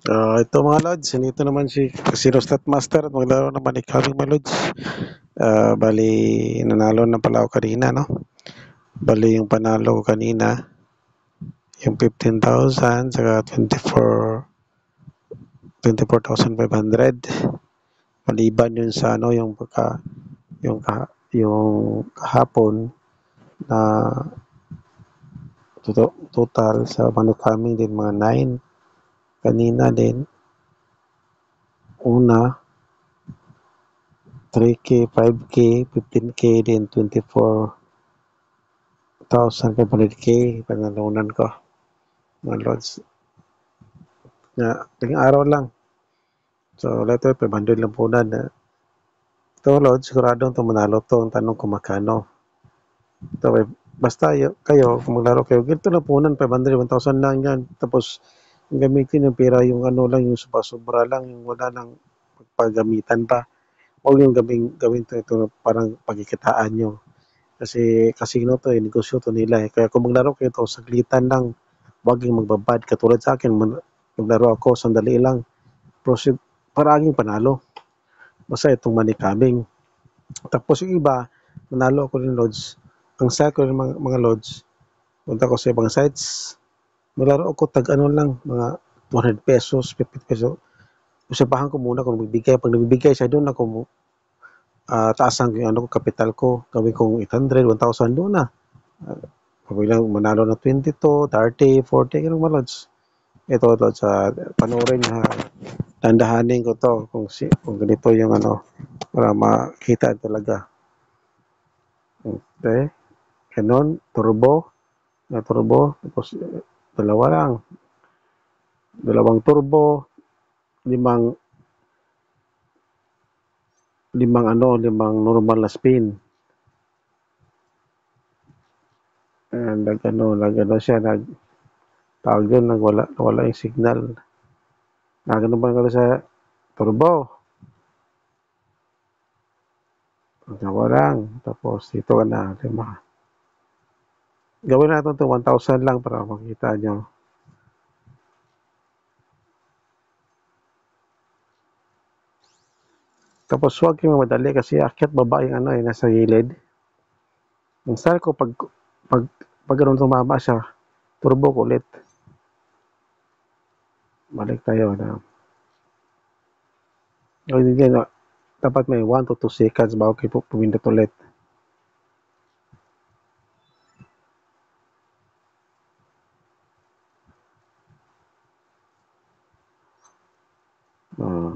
Ito mga lods, nandito naman si Rostat Master at maglaro naman ni Kami mga lods. Bali, nanalo na pala ako kanina, no? Bali, yung panalo ko kanina, yung 15,000 saka 24,500. Maliban yun sa ano, yung kahapon na total sa Manukami din mga 9. Kanina din, una, 3K, 5K, 15K din, 24,500K panalunan ko mga lods nga tingin araw lang. So later 500 lang po na ito lods, siguradong ito manalo to. Ang tanong kung magkano ito, basta kayo kung maglaro kayo ganito lang punan 500, 1,000 lang yan, tapos gamitin yung pera yung ano lang, yung sobra lang, yung wala lang pagpagamitan pa. Huwag yung gawin ito parang pagkikitaan nyo. Kasi casino to negosyo to nila eh. Kaya kung maglaro kayo to, saglitan lang. Huwag yung magbabad. Katulad sa akin, maglaro ako, sandali lang. Proceed, paraging panalo. Basta itong money coming. Tapos yung iba, manalo ako ng lods. Ang sa ko ng mga lods, punta ko sa ibang sites, maglaro ako tag ano lang, mga 200 pesos, 50 pesos. Usapahan ko muna kung magbibigay. Pag nagbibigay siya, doon ako taasan ko yung ano, kapital ko. Gawin kong 800, 1,000 doon na. Pagbilang manalo ng 22, 30, 40, ganun mga lods. Ito sa panoorin ha. Dandahanin ko to kung ganito yung ano para makita talaga. Okay. Ganun, turbo, tapos dalawa lang. Dalawang turbo, limang limang normal na spin. And nagano siya, tawag yun, nawala yung signal. Nagano ba nga sa turbo? Dalawa lang. Tapos dito ka na, 5. Gawin natin ito 1,000 lang para makita nyo. Tapos huwag kayong madali kasi akyat baba yung ano nasa gilid. Ang style ko pag, pag ganun tumama siya, turbo ko ulit. Balik tayo na. O hindi no, dapat may 1 to 2 seconds bago kayo pumindot ulit.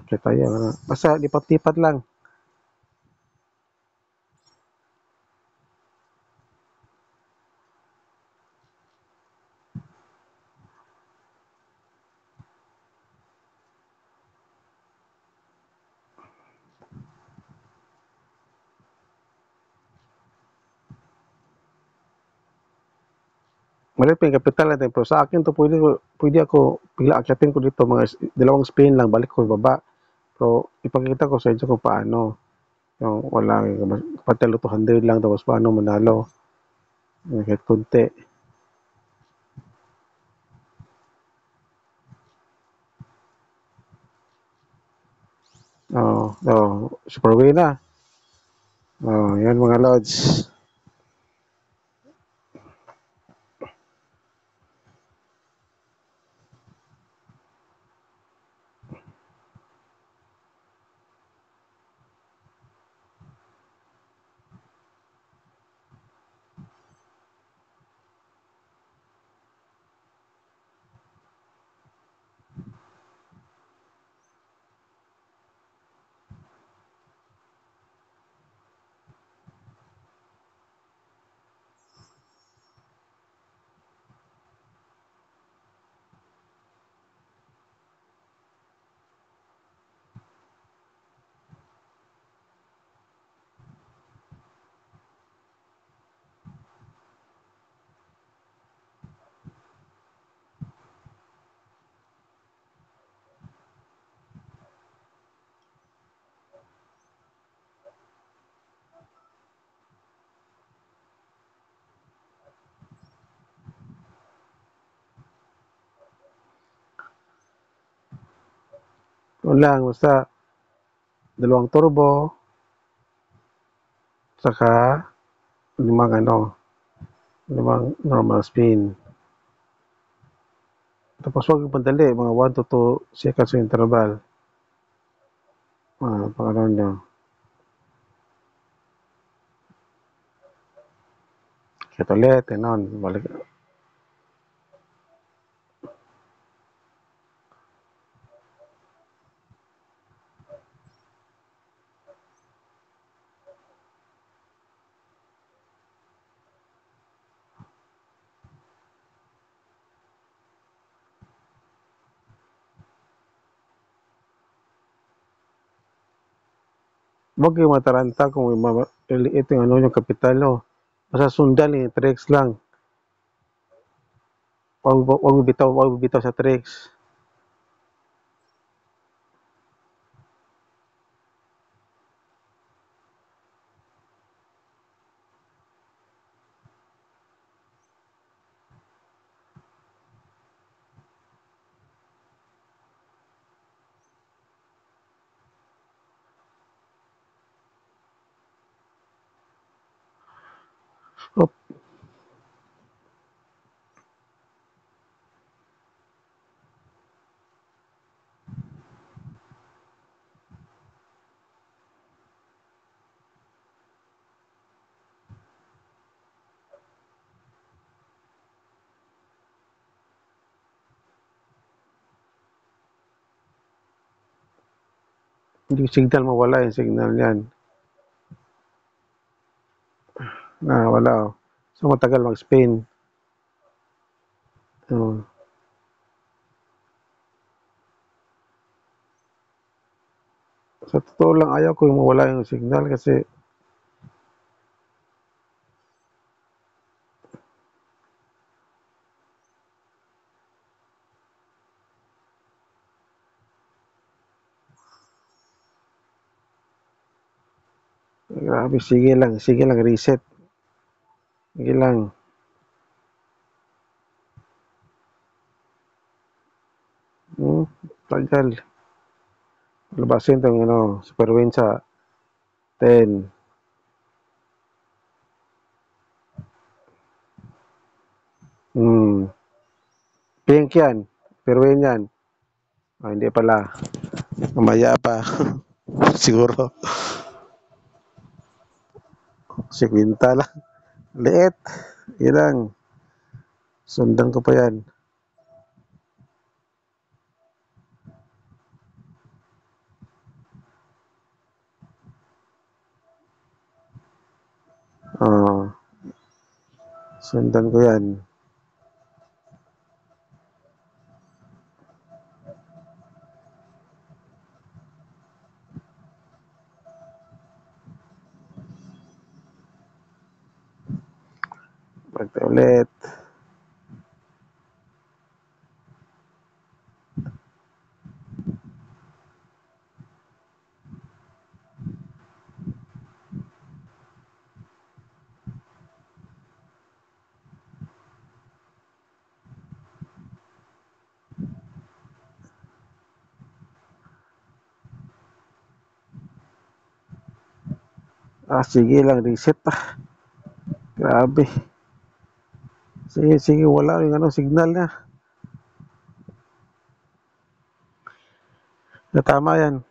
Okay tayo. Basta lipat-lipat lang. Maliit pa yung kapital natin. Pero sa akin to pwede ako bigla akyatin ko dito mga dalawang spin lang balik ko baba. So ipakita ko sa inyo kung paano. Yung wala patalo 200 lang tapos paano manalo. Kahit kunti. Super way na. Yan mga lods. Yun lang, basta dalawang turbo, saka limang normal spin. Tapos huwag madali, mga 1 to 2 seconds yung interval. Pangalawa nyo. Kaya ulit, ganon. Balik. Huwag kayong mataranta kung ito yung yung kapital, no? Basta sundan eh, tricks lang. Huwag bitaw sa tricks. Oh, hindi signal mawala yung signal niyan. Wala oh. So matagal mag-spin. Sa totoo lang, ayaw ko yung mawala yung signal kasi grabe, sige lang, reset. Sige lang. Tagal. Labasin itong super win sa 10. Pink yan. Super win yan. Hindi pala. Mamaya pa. Siguro. Si Quinta lang. Liit. Yan lang. Sundan ko pa yan. Sundan ko yan. Pagta ulit. Sige lang. Reset pa. Grabe. Sige. Wala yung signal na. Tama yan.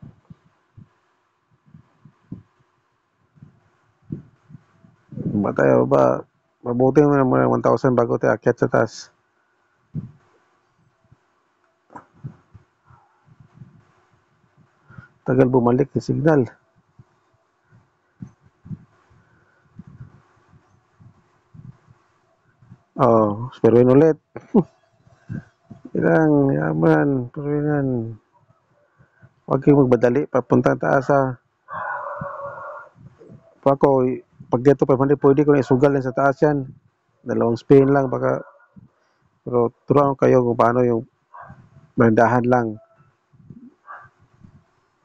Ba tayo ba? Mabuti mo naman 1,000 bago tayo akyat sa taas. Tagal bumalik yung signal. Super win ulit. Ilang, yaman, pero yan. Huwag kayong magbadali, papunta taas ha. Pag ito 500, pwede ko na isugal yan sa taas yan. Dalawang spin lang, baka, pero turuan kayo kung paano yung bandahan lang.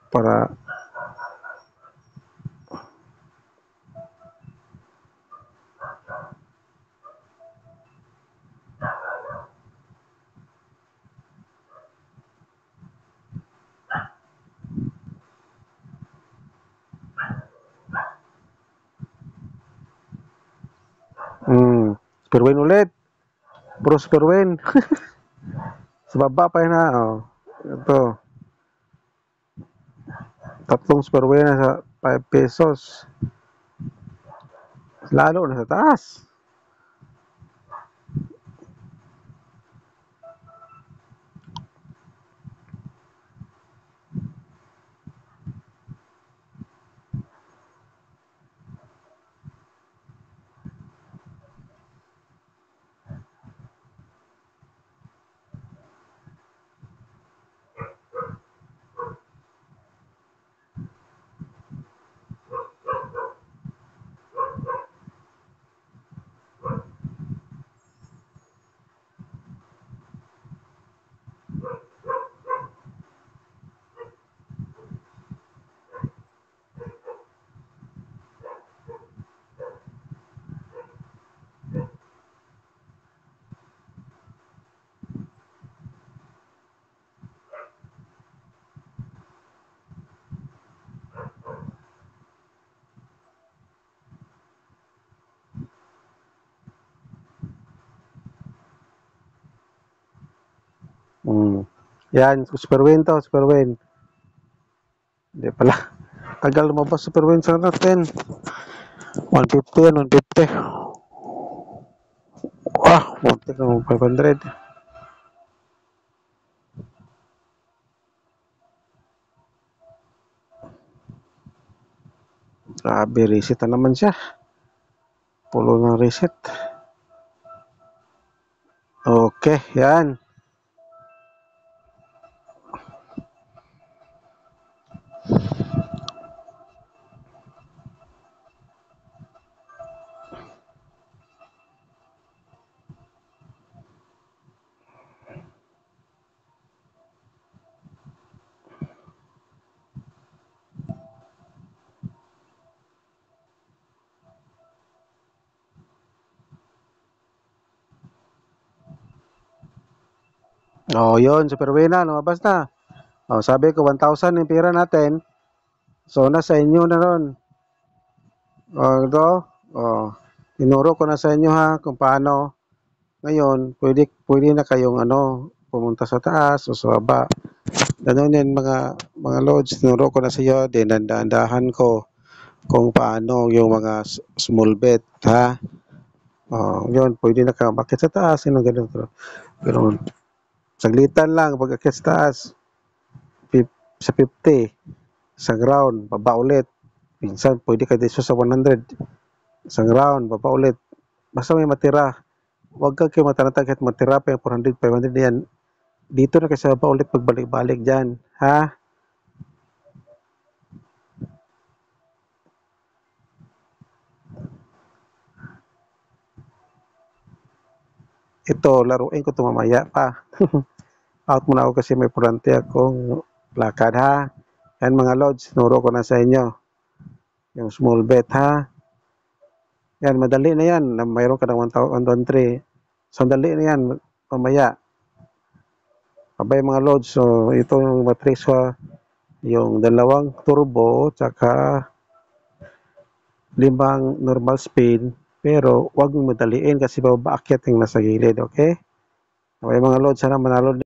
Para, Spare win ulit. Puro spare win. Sa baba pa yun ha. Oh. Ito. Tatlong spare win na sa 5 pesos. Lalo na sa taas. Yan, super win to, super win. Hindi pala. Tagal lumabas super win sa natin. 150 yan, 150. Wah, 500. Grabe, reset na naman siya. Pulo ng reset. Okay, yan. Oh, yun, super win na, lumabas na. Oh, sabi ko 1,000 yung pera natin. So, nasa inyo na ron. Oh, ito. Oh, tinuro ko na sa inyo ha kung paano. Ngayon, pwede na kayong pumunta sa taas o sa baba. Ganun yan mga loads, tinuro ko na sa iyo, dinandahan ko kung paano yung mga small bet, ha? Oh, yun, pwede na ka bakit sa taas, yun, ganun. Pero, saglitan lang, pag akit sa taas, sa 50, sa ground, baba ulit. Minsan, pwede ka dito sa 100, sa ground, baba ulit. Basta may matira. Huwag kang kayo matanatag at matira pa yung 400, 500 yan. Dito na kasi baba ulit pagbalik-balik dyan, ha? Ito, laruin ko ito mamaya pa. Out muna ako kasi may purante akong lakad, ha? Yan mga lods, nuro ko na sa inyo. Yung small bet, ha? Yan, madali na yan. Mayroon ka ng 1,113. So, dali na yan. Mamaya. Abay mga lods. So, ito yung matrix ha. Yung dalawang turbo, tsaka 5 normal spin. Pero, wag mong madaliin kasi babaakyat yung nasa gilid, okay? Abay mga lods, sana manalo